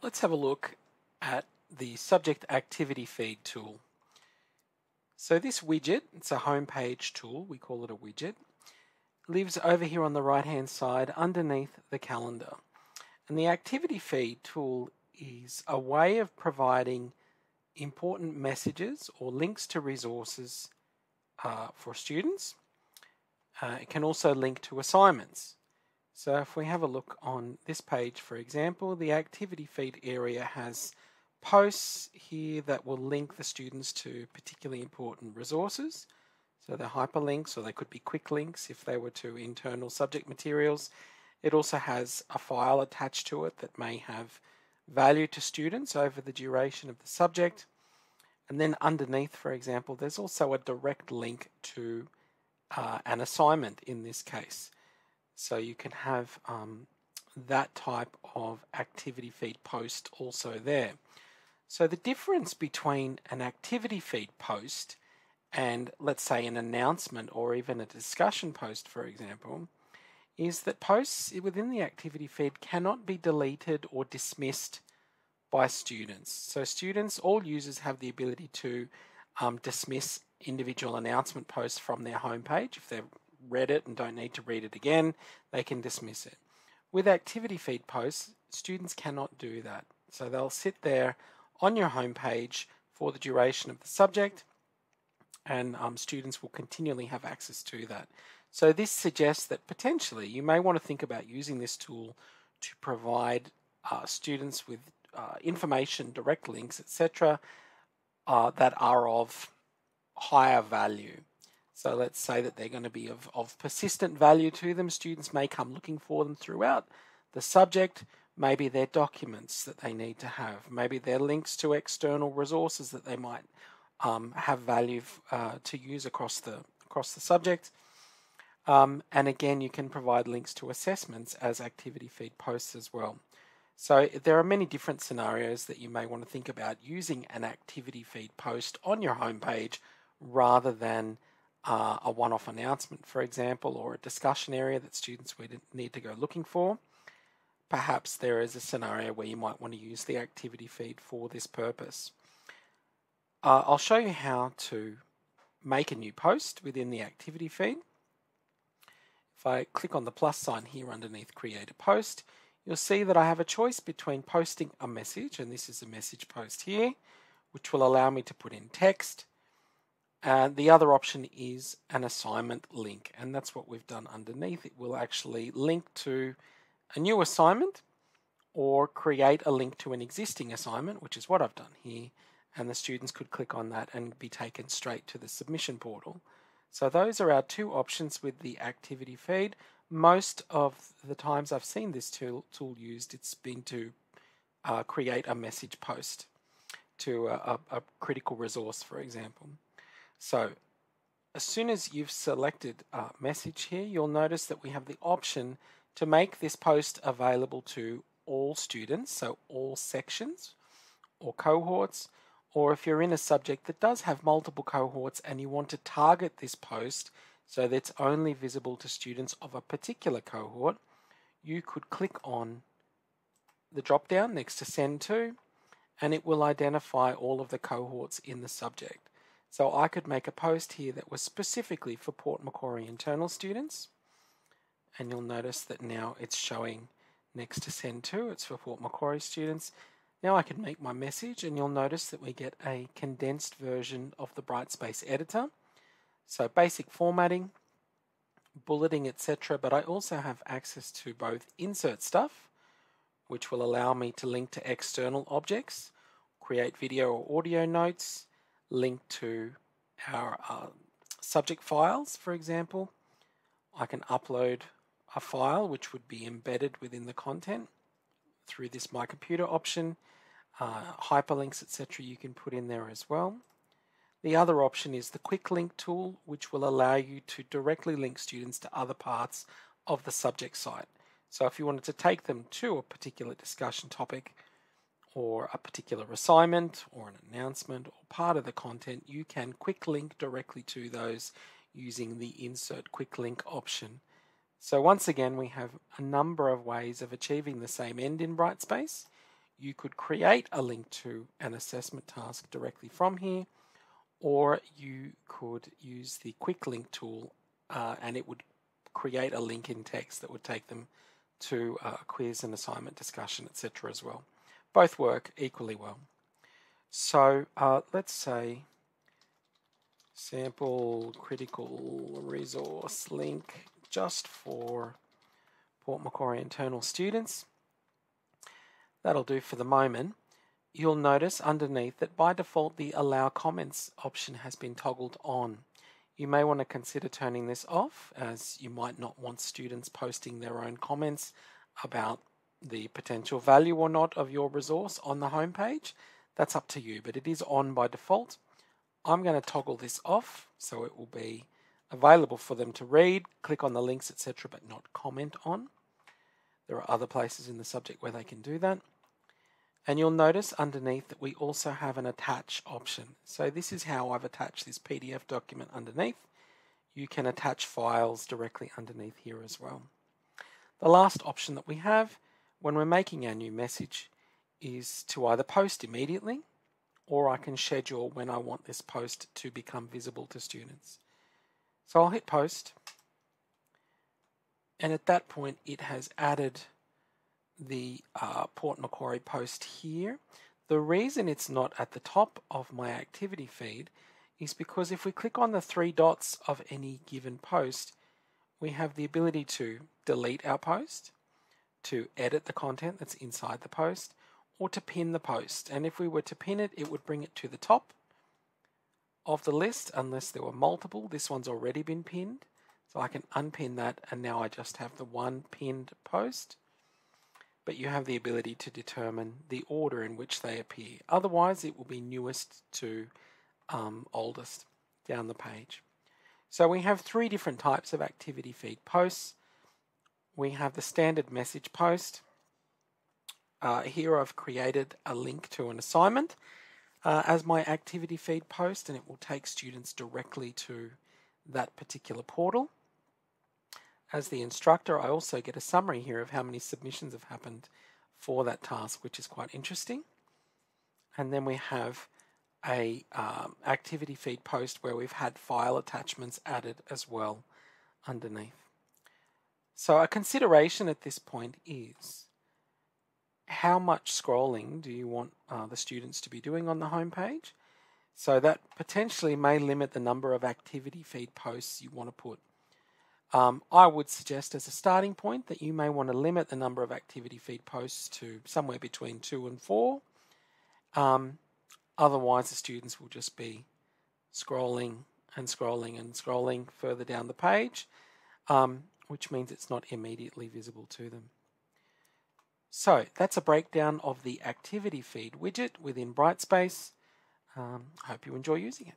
let's have a look at the subject activity feed tool. So this widget, it's a home page tool, we call it a widget, lives over here on the right hand side underneath the calendar. And the activity feed tool is a way of providing important messages or links to resources for students. It can also link to assignments. So if we have a look on this page, for example, the activity feed area has posts here that will link the students to particularly important resources. So they're hyperlinks, or they could be quick links if they were to internal subject materials. It also has a file attached to it that may have value to students over the duration of the subject. And then underneath, for example, there's also a direct link to an assignment in this case. So you can have that type of activity feed post also there. So the difference between an activity feed post and, let's say, an announcement or even a discussion post, for example, is that posts within the activity feed cannot be deleted or dismissed by students. So students, all users, have the ability to dismiss individual announcement posts from their homepage. If they've read it and don't need to read it again, they can dismiss it. With activity feed posts, students cannot do that. So they'll sit there on your homepage for the duration of the subject, and students will continually have access to that. So this suggests that potentially you may want to think about using this tool to provide students with information, direct links, etc., that are of higher value. So let's say that they're going to be of persistent value to them. Students may come looking for them throughout the subject. Maybe they're documents that they need to have. Maybe they're links to external resources that they might have value to use across the subject. And again, you can provide links to assessments as activity feed posts as well. So there are many different scenarios that you may want to think about using an activity feed post on your homepage rather than a one-off announcement, for example, or a discussion area that students would need to go looking for. Perhaps there is a scenario where you might want to use the activity feed for this purpose. I'll show you how to make a new post within the activity feed. If I click on the plus sign here underneath Create a Post, you'll see that I have a choice between posting a message, and this is a message post here, which will allow me to put in text. And the other option is an assignment link, and that's what we've done underneath. It will actually link to a new assignment or create a link to an existing assignment, which is what I've done here, and the students could click on that and be taken straight to the submission portal. So those are our two options with the activity feed. Most of the times I've seen this tool used, it's been to create a message post to a critical resource, for example. So as soon as you've selected a message here, you'll notice that we have the option to make this post available to all students, so all sections or cohorts, or if you're in a subject that does have multiple cohorts and you want to target this post so that it's only visible to students of a particular cohort, you could click on the drop down next to Send To, and it will identify all of the cohorts in the subject. So I could make a post here that was specifically for Port Macquarie internal students, and you'll notice that now it's showing next to Send To, it's for Port Macquarie students. Now I can make my message, and you'll notice that we get a condensed version of the Brightspace editor. So basic formatting, bulleting, etc. But I also have access to both insert stuff, which will allow me to link to external objects, create video or audio notes, link to our subject files, for example. I can upload a file which would be embedded within the content through this My Computer option. Hyperlinks, etc. you can put in there as well. The other option is the Quick Link tool, which will allow you to directly link students to other parts of the subject site. So if you wanted to take them to a particular discussion topic or a particular assignment or an announcement or part of the content, you can quick link directly to those using the Insert Quick Link option. So once again, we have a number of ways of achieving the same end in Brightspace You could create a link to an assessment task directly from here, or you could use the quick link tool and it would create a link in text that would take them to a quiz and assignment discussion, etc. as well. Both work equally well. So let's say sample critical resource link just for Port Macquarie internal students. That'll do for the moment. You'll notice underneath that by default the allow comments option has been toggled on. You may want to consider turning this off, as you might not want students posting their own comments about the potential value or not of your resource on the home page. That's up to you, but it is on by default. I'm going to toggle this off so it will be available for them to read, click on the links, etc., but not comment on. There are other places in the subject where they can do that. And you'll notice underneath that we also have an attach option. So this is how I've attached this PDF document underneath. You can attach files directly underneath here as well. The last option that we have when we're making our new message is to either post immediately, or I can schedule when I want this post to become visible to students. So I'll hit post, and at that point it has added the Port Macquarie post here. The reason it's not at the top of my activity feed is because if we click on the three dots of any given post, we have the ability to delete our post, to edit the content that's inside the post, or to pin the post. And if we were to pin it, it would bring it to the top of the list unless there were multiple. This one's already been pinned, so I can unpin that, and now I just have the one pinned post. But you have the ability to determine the order in which they appear. Otherwise, it will be newest to oldest down the page. So we have three different types of activity feed posts. We have the standard message post. Here I've created a link to an assignment as my activity feed post, and it will take students directly to that particular portal. As the instructor, I also get a summary here of how many submissions have happened for that task, which is quite interesting. And then we have a activity feed post where we've had file attachments added as well underneath. So a consideration at this point is how much scrolling do you want the students to be doing on the home page? So that potentially may limit the number of activity feed posts you want to put. I would suggest as a starting point that you may want to limit the number of activity feed posts to somewhere between 2 and 4. Otherwise, the students will just be scrolling and scrolling and scrolling further down the page, which means it's not immediately visible to them. So that's a breakdown of the activity feed widget within Brightspace. I hope you enjoy using it.